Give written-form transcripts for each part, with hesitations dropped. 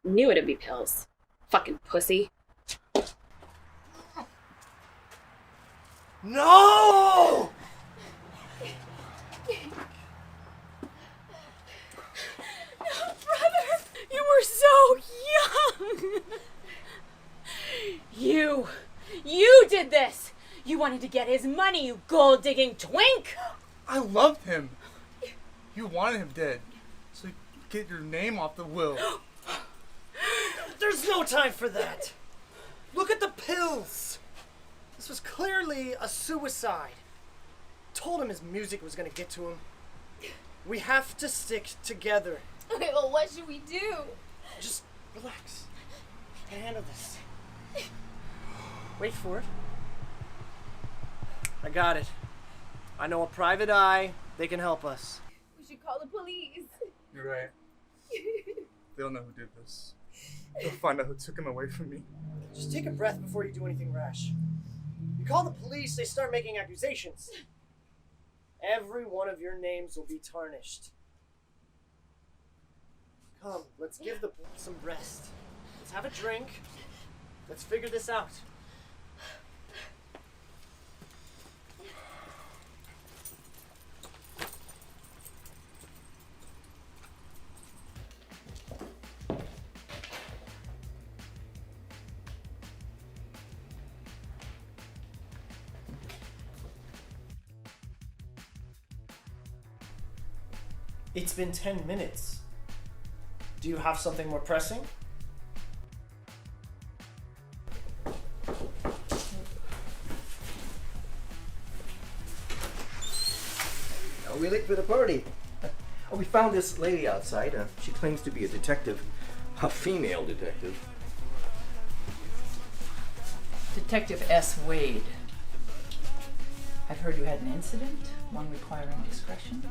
Knew it'd be pills. Fucking pussy. No! Brother, you were so young. You did this. You wanted to get his money, you gold-digging twink. I loved him. You wanted him dead, so you could get your name off the will. There's no time for that. Look at the pills. This was clearly a suicide. Told him his music was gonna get to him. We have to stick together. Okay, well, what should we do? Just relax. I can handle this. Wait for it. I got it. I know a private eye. They can help us. We should call the police. You're right. They'll know who did this. They'll find out who took him away from me. Just take a breath before you do anything rash. You call the police, they start making accusations. Every one of your names will be tarnished. Come, let's give the some rest. Let's have a drink. Let's figure this out. It's been 10 minutes. Do you have something more pressing? Are we late for the party? Oh, we found this lady outside. She claims to be a detective. A female detective. Detective S. Wade. I've heard you had an incident, one requiring discretion.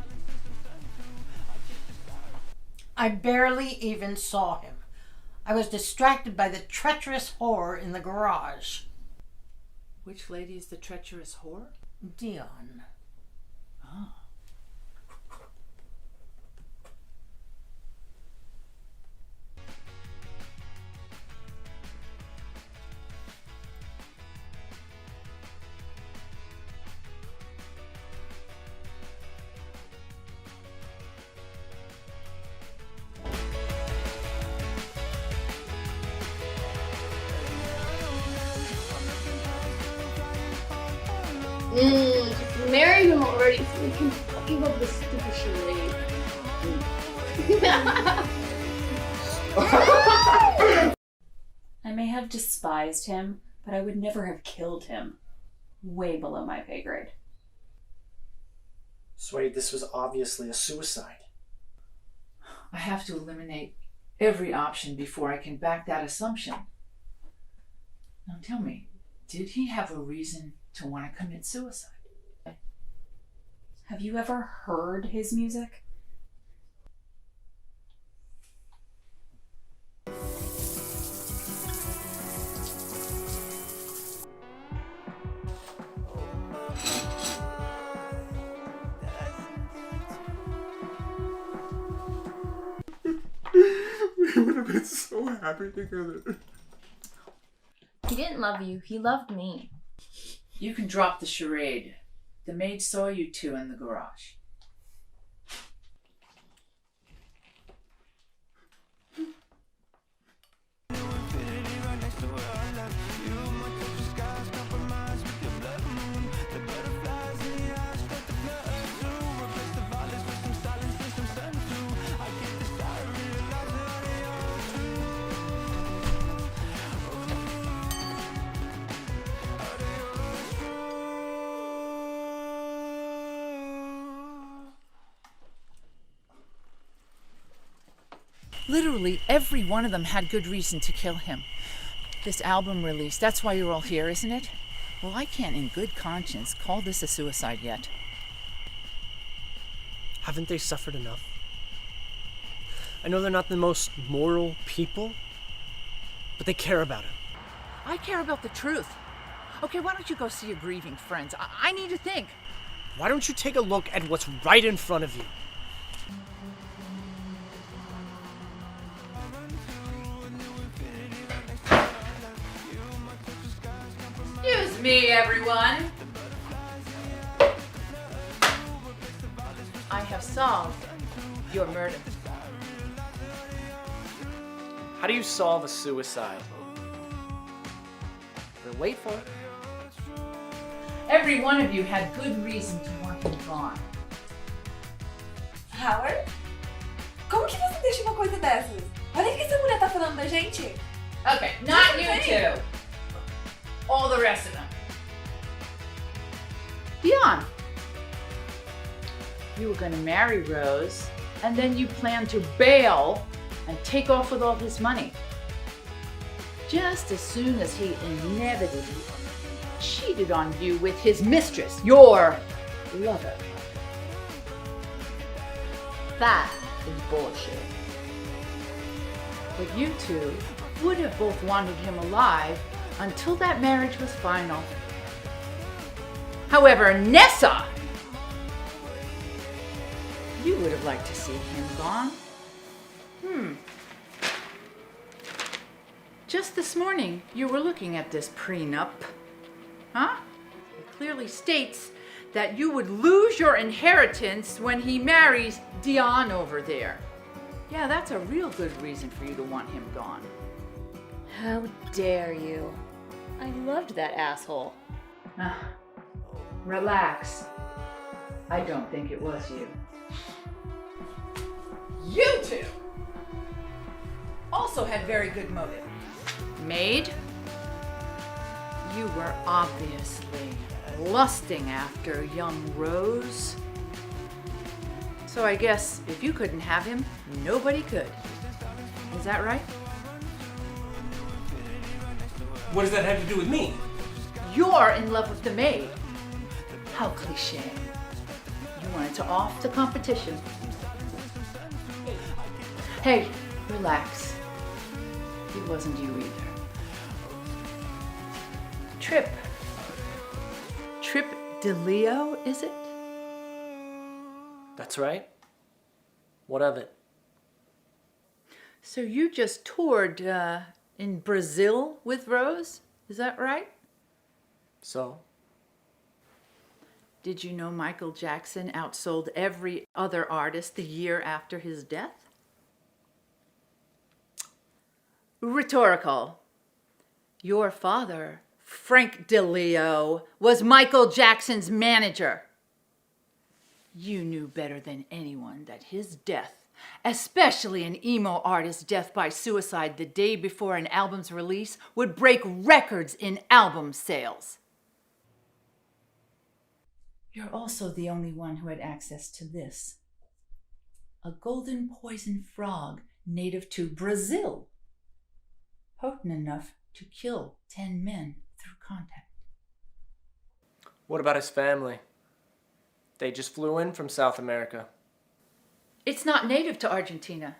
I barely even saw him. I was distracted by the treacherous whore in the garage. Which lady is the treacherous whore? Dion. Ah. Just marry him already so we can give up this stupid charade. I may have despised him, but I would never have killed him. Way below my pay grade. Swade, this was obviously a suicide. I have to eliminate every option before I can back that assumption. Now tell me, did he have a reason to want to commit suicide? Have you ever heard his music? We would have been so happy together. He didn't love you, he loved me. You can drop the charade. The maid saw you two in the garage. Literally every one of them had good reason to kill him. This album release, that's why you're all here, isn't it? Well, I can't in good conscience call this a suicide yet. Haven't they suffered enough? I know they're not the most moral people, but they care about him. I care about the truth. Okay, why don't you go see your grieving friends? I need to think. Why don't you take a look at what's right in front of you? me, everyone. I have solved your murder. How do you solve a suicide? Then wait for it. Every one of you had good reason to want him gone. Howard? Como que você deixa uma coisa dessas? Olha o que essa mulher tá falando da gente. Okay, not you two. All the rest of them. Dion, you were going to marry Rose, and then you planned to bail and take off with all his money. Just as soon as he inevitably cheated on you with his mistress, your lover. That is bullshit. But you two would have both wanted him alive until that marriage was final. However, Nessa, you would have liked to see him gone. Just this morning, you were looking at this prenup. Huh? It clearly states that you would lose your inheritance when he marries Dion over there. Yeah, that's a real good reason for you to want him gone. How dare you? I loved that asshole. Relax. I don't think it was you. You two also had very good motive. Maid, you were obviously lusting after young Rose. So I guess if you couldn't have him, nobody could. Is that right? What does that have to do with me? You're in love with the maid. How cliche. You wanted to off the competition. Hey, relax. It wasn't you either. Trip DeLeo, is it? That's right. What of it? So you just toured in Brazil with Rose, is that right? So? Did you know Michael Jackson outsold every other artist the year after his death? Rhetorical. Your father, Frank DeLeo, was Michael Jackson's manager. You knew better than anyone that his death, especially an emo artist's death by suicide the day before an album's release, would break records in album sales. You're also the only one who had access to this. A golden poison frog native to Brazil. Potent enough to kill 10 men through contact. What about his family? They just flew in from South America. It's not native to Argentina.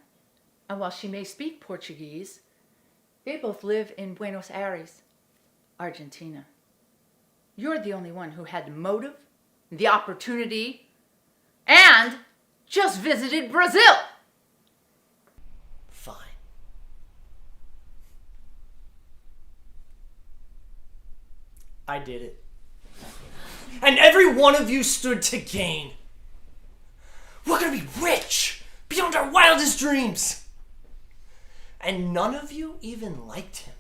And while she may speak Portuguese, they both live in Buenos Aires, Argentina. You're the only one who had the motive, the opportunity, and just visited Brazil. Fine. I did it. And every one of you stood to gain. We're gonna be rich beyond our wildest dreams. And none of you even liked him.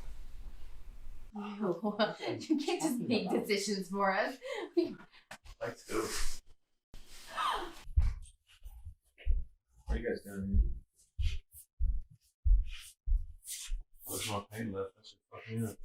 You can't just make decisions for us. Let's go. What are you guys doing here? There's more pain left. That's just fucking up.